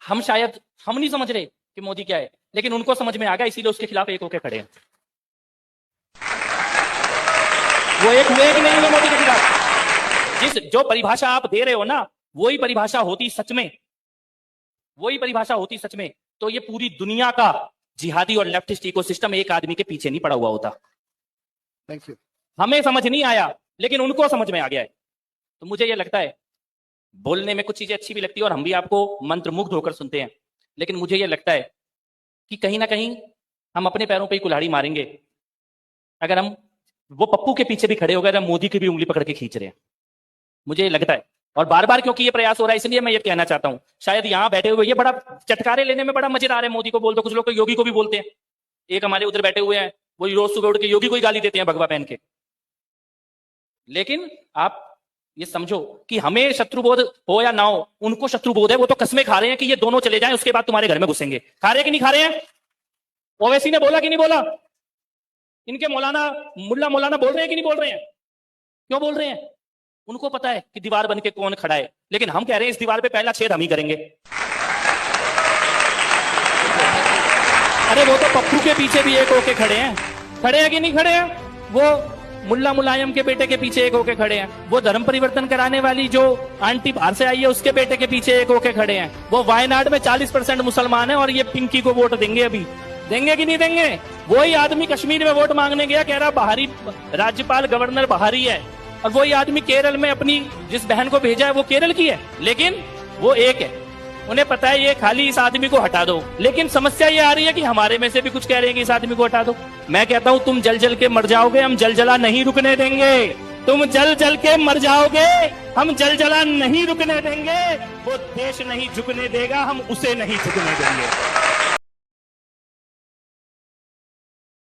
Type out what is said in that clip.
हम नहीं समझ रहे कि मोदी क्या है, लेकिन उनको समझ में आ गया, इसीलिए उसके खिलाफ एक होकर खड़े हैं। वो एक हुए कि नहीं हुए मोदी के खिलाफ? जो परिभाषा आप दे रहे हो ना, वही परिभाषा होती सच में, तो ये पूरी दुनिया का जिहादी और लेफ्टिस्ट इकोसिस्टम एक आदमी के पीछे नहीं पड़ा हुआ होता। Thank you. हमें समझ नहीं आया, लेकिन उनको समझ में आ गया है। तो मुझे ये लगता है, बोलने में कुछ चीजें अच्छी भी लगती है और हम भी आपको मंत्रमुग्ध होकर सुनते हैं, लेकिन मुझे ये लगता है कि कहीं ना कहीं हम अपने पैरों पे ही कुल्हाड़ी मारेंगे अगर हम वो पप्पू के पीछे भी खड़े हो गए, हम मोदी की भी उंगली पकड़ के खींच रहे हैं। मुझे ये लगता है, और बार बार क्योंकि ये प्रयास हो रहा है, इसलिए मैं ये कहना चाहता हूं, शायद यहां बैठे हुए ये बड़ा चटकारे लेने में बड़ा मजेदार है। मोदी को बोल दो, कुछ लोग तो योगी को भी बोलते हैं। एक हमारे उधर बैठे हुए हैं, वो रोज सुबह उठ के योगी को ही गाली देते हैं भगवा पहन के। लेकिन आप ये समझो कि हमें शत्रुबोध हो या ना हो, उनको शत्रुबोध है। वो तो कसमें खा रहे हैं कि ये दोनों चले जाएं, उसके बाद तुम्हारे घर में घुसेंगे। खा रहे हैं कि नहीं खा रहे हैं? ओवैसी ने बोला कि नहीं बोला? इनके मुल्ला मौलाना बोल रहे हैं कि नहीं बोल रहे हैं? क्यों बोल रहे हैं? उनको पता है कि दीवार बन के कौन खड़ा है, लेकिन हम कह रहे हैं इस दीवार पे पहला छेद हम ही करेंगे। अरे वो तो पप्पू के पीछे भी एक होके खड़े हैं कि नहीं खड़े हैं? वो मुल्ला मुलायम के बेटे के पीछे एक होके खड़े हैं। वो धर्म परिवर्तन कराने वाली जो आंटी बाहर से आई है, उसके बेटे के पीछे एक होके खड़े हैं। वो वायनाड में 40% मुसलमान है और ये पिंकी को वोट देंगे। अभी देंगे कि नहीं देंगे? वही आदमी कश्मीर में वोट मांगने गया, कह रहा बाहरी राज्यपाल गवर्नर बाहरी है, और वही आदमी केरल में अपनी जिस बहन को भेजा है वो केरल की है, लेकिन वो एक है। उन्हें पता है ये खाली इस आदमी को हटा दो, लेकिन समस्या ये आ रही है कि हमारे में से भी कुछ कह रहे हैं कि इस आदमी को हटा दो। मैं कहता हूं तुम जल जल के मर जाओगे, हम जलजला नहीं रुकने देंगे। तुम जल जल के मर जाओगे, हम जलजला नहीं रुकने देंगे। वो देश नहीं झुकने देगा, हम उसे नहीं झुकने देंगे।